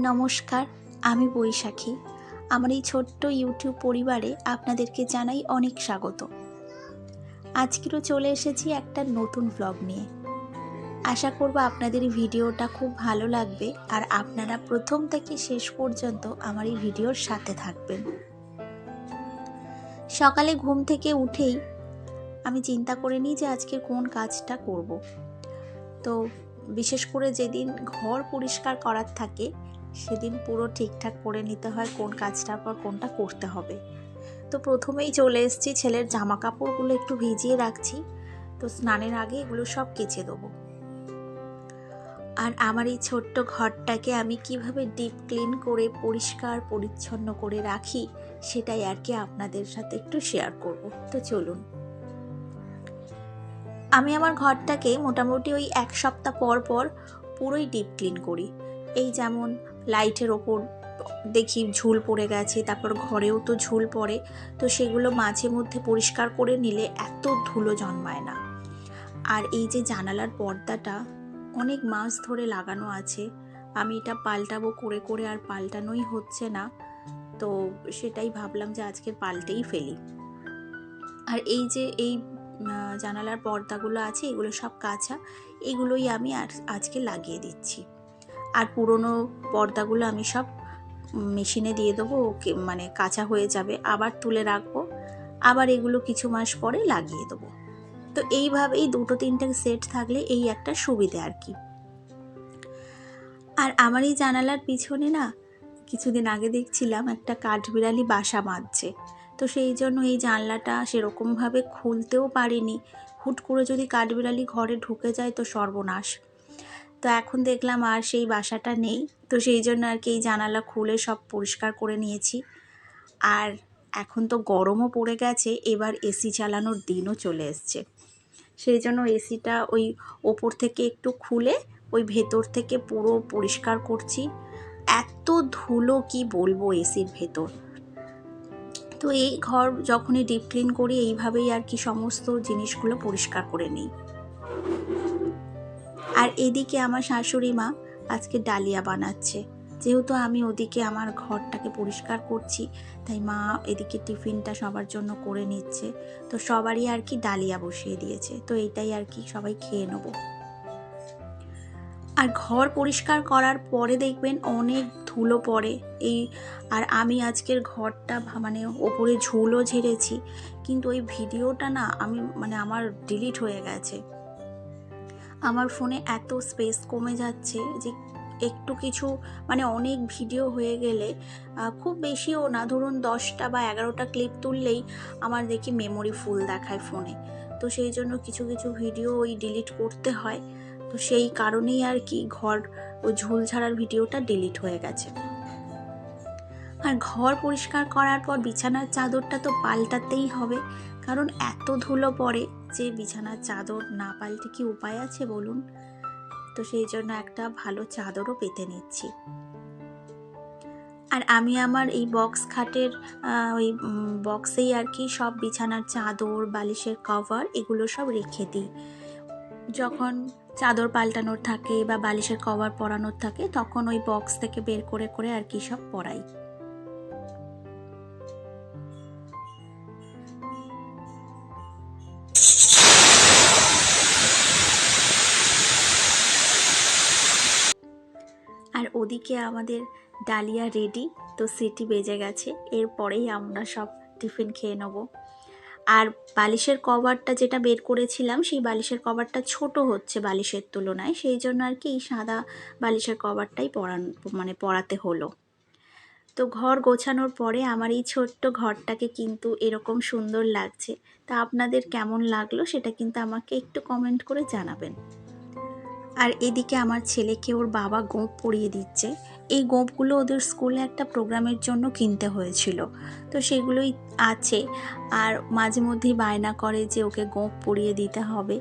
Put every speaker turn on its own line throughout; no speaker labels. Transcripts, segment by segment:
নমস্কার, আমি বৈশাখী। আমার এই ছোট্ট ইউটিউব পরিবারে আপনাদেরকে জানাই অনেক স্বাগত। আজকেরও চলে এসেছি একটা নতুন ব্লগ নিয়ে। আশা করব আপনাদের এই ভিডিওটা খুব ভালো লাগবে আর আপনারা প্রথম থেকে শেষ পর্যন্ত আমার এই ভিডিওর সাথে থাকবেন। সকালে ঘুম থেকে উঠেই আমি চিন্তা করে নিই যে আজকে কোন কাজটা করব। তো বিশেষ করে যেদিন ঘর পরিষ্কার করার থাকে সেদিন পুরো ঠিকঠাক করে নিতে হয় কোন কাজটার পর কোনটা করতে হবে। তো প্রথমেই চলে এসেছি, ছেলের জামা কাপড়গুলো একটু ভিজিয়ে রাখছি, তো স্নানের আগে এগুলো সব কেচে দেবো। আর আমার এই ছোট্ট ঘরটাকে আমি কিভাবে ডিপ ক্লিন করে পরিষ্কার পরিচ্ছন্ন করে রাখি সেটাই আর কি আপনাদের সাথে একটু শেয়ার করব। তো চলুন। আমি আমার ঘরটাকে মোটামুটি ওই এক সপ্তাহ পর পর পুরোই ডিপ ক্লিন করি। এই যেমন লাইটের ওপর দেখি ঝুল পড়ে গেছে, তারপর ঘরেও তো ঝুল পড়ে, তো সেগুলো মাঝে মধ্যে পরিষ্কার করে নিলে এত ধুলো জন্মায় না। আর এই যে জানালার পর্দাটা অনেক মাস ধরে লাগানো আছে, আমি এটা পাল্টাবো করে করে আর পাল্টানোই হচ্ছে না, তো সেটাই ভাবলাম যে আজকে পাল্টেই ফেলি। আর এই যে এই জানালার পর্দাগুলো আছে এগুলো সব কাঁচা, এগুলোই আমি আজকে লাগিয়ে দিচ্ছি। আর পুরনো পর্দাগুলো আমি সব মেশিনে দিয়ে দেবো, মানে কাঁচা হয়ে যাবে, আবার তুলে রাখবো, আবার এগুলো কিছু মাস পরে লাগিয়ে দেবো। তো এইভাবেই দুটো তিনটে সেট থাকলে এই একটা সুবিধে আর কি। আর আমার এই জানালার পিছনে না কিছুদিন আগে দেখছিলাম একটা কাঠবিড়ালি বাসা বাঁধছে, তো সেই জন্য এই জানলাটা সেরকমভাবে খুলতেও পারিনি। হুট করে যদি কাঠবিড়ালি ঘরে ঢুকে যায় তো সর্বনাশ। তো এখন দেখলাম আর সেই বাসাটা নেই, তো সেই জন্য আর কি এই জানালা খুলে সব পরিষ্কার করে নিয়েছি। আর এখন তো গরমও পড়ে গেছে, এবার এসি চালানোর দিনও চলে এসছে, সেই জন্য এসিটা ওই ওপর থেকে একটু খুলে ওই ভেতর থেকে পুরো পরিষ্কার করছি। এত ধুলো কি বলবো এসির ভেতর। তো এই ঘর যখনই ডিপ ক্লিন করি এইভাবেই আর কি সমস্ত জিনিসগুলো পরিষ্কার করে নিই। আর এদিকে আমার শাশুড়ি মা আজকে ডালিয়া বানাচ্ছে, যেহেতু আমি ওদিকে আমার ঘরটাকে পরিষ্কার করছি, তাই মা এদিকে টিফিনটা সবার জন্য করে নিচ্ছে। তো সবারই আর কি ডালিয়া বসিয়ে দিয়েছে, তো এইটাই আর কি সবাই খেয়ে নেব। আর ঘর পরিষ্কার করার পরে দেখবেন অনেক ধুলো পড়ে এই। আর আমি আজকের ঘরটা মানে ওপরে ঝুলও ঝেড়েছি, কিন্তু ওই ভিডিওটা না আমি মানে আমার ডিলিট হয়ে গেছে। আমার ফোনে এত স্পেস কমে যাচ্ছে যে একটু কিছু মানে অনেক ভিডিও হয়ে গেলে, খুব বেশিও না, ধরুন 10টা বা 11টা ক্লিপ তুললেই আমার দেখি মেমোরি ফুল দেখায় ফোনে। তো সেই জন্য কিছু কিছু ভিডিও ওই ডিলিট করতে হয়, তো সেই কারণেই আর কি ঘর ওই ঝুল ঝাড়ার ভিডিওটা ডিলিট হয়ে গেছে। আর ঘর পরিষ্কার করার পর বিছানার চাদরটা তো পাল্টাতেই হবে, কারণ এত ধুলো পড়ে যে বিছানার চাদর না পাল্টে কি উপায় আছে বলুন। তো সেই জন্য একটা ভালো চাদরও পেতে নিচ্ছি। আর আমি আমার এই বক্স খাটের ওই বক্সেই আর কি সব বিছানার চাদর, বালিশের কভার এগুলো সব রেখে দিই। যখন চাদর পাল্টানোর থাকে বা বালিশের কভার পরানোর থাকে তখন ওই বক্স থেকে বের করে করে আর কি সব পরাই। আর ওদিকে আমাদের ডালিয়া রেডি, তো সিটি বেজে গেছে, এরপরেই আমরা সব টিফিন খেয়ে নেব। আর বালিশের কভারটা যেটা বের করেছিলাম সেই বালিশের কভারটা ছোট হচ্ছে বালিশের তুলনায়, সেই জন্য আর কি এই সাদা বালিশের কভারটাই পরাতে হলো। তো ঘর গোছানোর পরে আমার এই ছোট্ট ঘরটাকে কিন্তু এরকম সুন্দর লাগছে। তা আপনাদের কেমন লাগলো সেটা কিন্তু আমাকে একটু কমেন্ট করে জানাবেন। আর এদিকে আমার ছেলেকে ওর বাবা গোঁফ পরিয়ে দিচ্ছে। এই গোঁফগুলো ওদের স্কুলে একটা প্রোগ্রামের জন্য কিনতে হয়েছিল, তো সেগুলোই আছে। আর মাঝে মধ্যেই বায়না করে যে ওকে গোঁফ পরিয়ে দিতে হবে,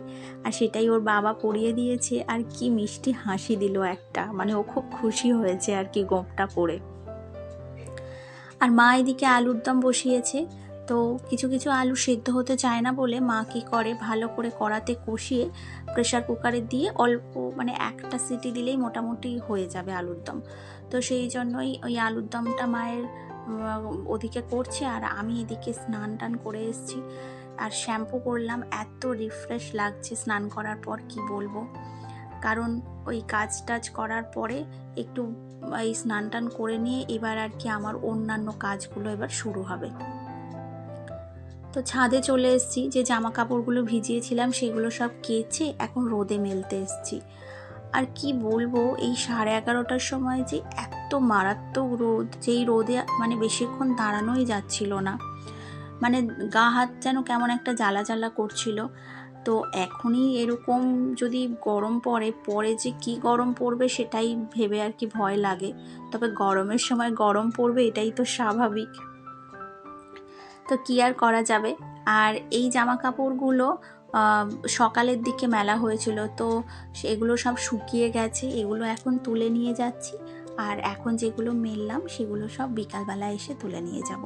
আর সেটাই ওর বাবা পরিয়ে দিয়েছে। আর কি মিষ্টি হাসি দিল একটা, মানে ও খুব খুশি হয়েছে আর কি গোঁফটা পরে। আর মা এদিকে আলুর দম বসিয়েছে, তো কিছু কিছু আলু সেদ্ধ হতে চায় না বলে মা কী করে, ভালো করে কড়াতে কষিয়ে প্রেশার কুকারে দিয়ে অল্প মানে একটা সিটি দিলেই মোটামুটি হয়ে যাবে আলুর দম। তো সেই জন্যই ওই আলুর দমটা মায়ের ওদিকে করছে, আর আমি এদিকে স্নান টান করে এসেছি আর শ্যাম্পু করলাম। এত রিফ্রেশ লাগছে স্নান করার পর কি বলবো, কারণ ওই কাজ টাজ করার পরে একটু এই স্নান টান করে নিয়ে এবার আর কি আমার অন্যান্য কাজগুলো এবার শুরু হবে। তো ছাদে চলে এসেছি, যে জামা কাপড়গুলো ভিজিয়েছিলাম সেগুলো সব কেচে এখন রোদে মেলতে এসেছি। আর কি বলবো, এই 11:30টার সময় যে এত মারাত্মক রোদ, যেই রোদে মানে বেশিক্ষণ দাঁড়ানোই যাচ্ছিল না, মানে গা হাত যেন কেমন একটা জ্বালা জ্বালা করছিল। তো এখনই এরকম যদি গরম পরে যে কি গরম পড়বে সেটাই ভেবে আর কি ভয় লাগে। তবে গরমের সময় গরম পড়বে এটাই তো স্বাভাবিক, তো কি আর করা যাবে। আর এই জামা কাপড়গুলো সকালের দিকে মেলা হয়েছিল, তো সেগুলো সব শুকিয়ে গেছে, এগুলো এখন তুলে নিয়ে যাচ্ছি। আর এখন যেগুলো মেললাম সেগুলো সব বিকালবেলা এসে তুলে নিয়ে যাব।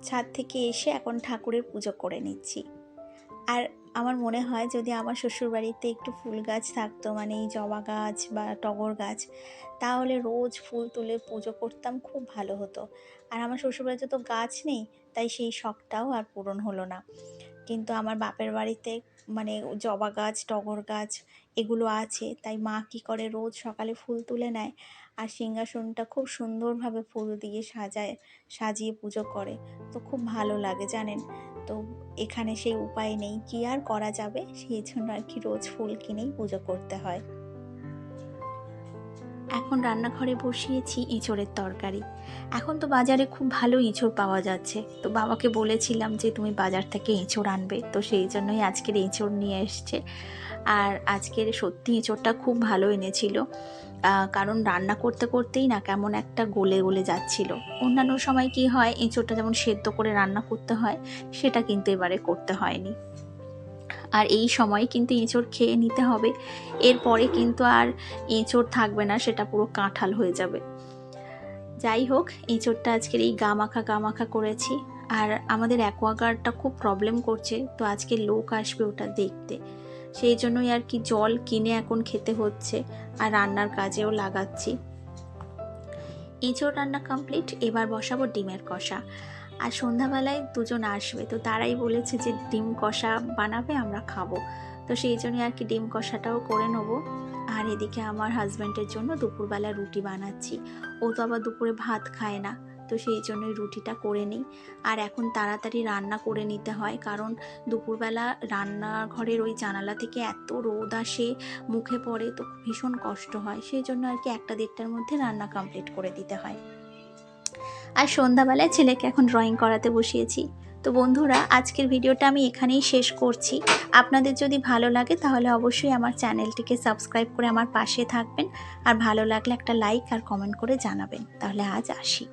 ছাদ থেকে এসে এখন ঠাকুরের পুজো করে নিচ্ছি। আর আমার মনে হয় যদি আমার শ্বশুরবাড়িতে একটু ফুল গাছ থাকতো, মানে এই জবা গাছ বা টগর গাছ, তাহলে রোজ ফুল তুলে পুজো করতাম, খুব ভালো হতো। আর আমার শ্বশুরবাড়িতে তো গাছ নেই, তাই সেই শখটাও আর পূরণ হলো না। কিন্তু আমার বাপের বাড়িতে মানে জবা গাছ টগর গাছ এগুলো আছে, তাই মা কী করে রোজ সকালে ফুল তুলে নেয় আর সিংহাসনটা খুব সুন্দরভাবে ফুল দিয়ে সাজিয়ে পুজো করে। তো খুব ভালো লাগে জানেন। তো এখানে সেই উপায় নেই, কি আর করা যাবে, সেই জন্য আর কি রোজ ফুল কিনেই পুজো করতে হয়। এখন রান্নাঘরে বসিয়েছি এঁচোড়ের তরকারি। এখন তো বাজারে খুব ভালো এঁচোড় পাওয়া যাচ্ছে, তো বাবাকে বলেছিলাম যে তুমি বাজার থেকে এঁচোড় আনবে, তো সেই জন্যই আজকের এঁচোড় নিয়ে এসছে। আর আজকের সত্যি এঁচোড়টা খুব ভালো এনেছিল, কারণ রান্না করতে করতেই না কেমন একটা গলে গলে যাচ্ছিল। অন্যান্য সময় কি হয়, এঁচোড়টা যেমন সেদ্ধ করে রান্না করতে হয়, সেটা কিন্তু এবারে করতে হয়নি। আর এই সময় কিন্তু এঁচোড় খেয়ে নিতে হবে, এরপরে কিন্তু আর এঁচোড় থাকবে না, সেটা পুরো কাঁঠাল হয়ে যাবে। যাই হোক, এঁচোড়টা আজকের এই গা মাখা করেছি। আর আমাদের অ্যাকোয়াগার্ডটা খুব প্রবলেম করছে, তো আজকে লোক আসবে ওটা দেখতে, সেই জন্যই আর কি জল কিনে এখন খেতে হচ্ছে আর রান্নার কাজেও লাগাচ্ছি। এঁচোড় রান্না কমপ্লিট, এবার বসাবো ডিমের কষা। আর সন্ধ্যাবেলায় দুজন আসবে, তো তারাই বলেছে যে ডিম কষা বানাবে, আমরা খাবো। তো সেই জন্যই আর কি ডিম কষাটাও করে নেবো। আর এদিকে আমার হাজব্যান্ডের জন্য দুপুরবেলা রুটি বানাচ্ছি, ও তো আবার দুপুরে ভাত খায় না, তো সেই জন্যই রুটিটা করে নিই। আর এখন তাড়াতাড়ি রান্না করে নিতে হয়, কারণ দুপুরবেলা রান্নাঘরের ওই জানালা থেকে এত রোদ আসে, মুখে পড়ে, তো ভীষণ কষ্ট হয়। সেই জন্য আর কি 1-1:30টার মধ্যে রান্না কমপ্লিট করে দিতে হয়। আর সন্ধ্যাবেলায় ছেলেকে এখন ড্রয়িং করাতে বসিয়েছি। তো বন্ধুরা, আজকের ভিডিওটা আমি এখানেই শেষ করছি। আপনাদের যদি ভালো লাগে তাহলে অবশ্যই আমার চ্যানেলটিকে সাবস্ক্রাইব করে আমার পাশে থাকবেন, আর ভালো লাগলে একটা লাইক আর কমেন্ট করে জানাবেন। তাহলে আজ আসি।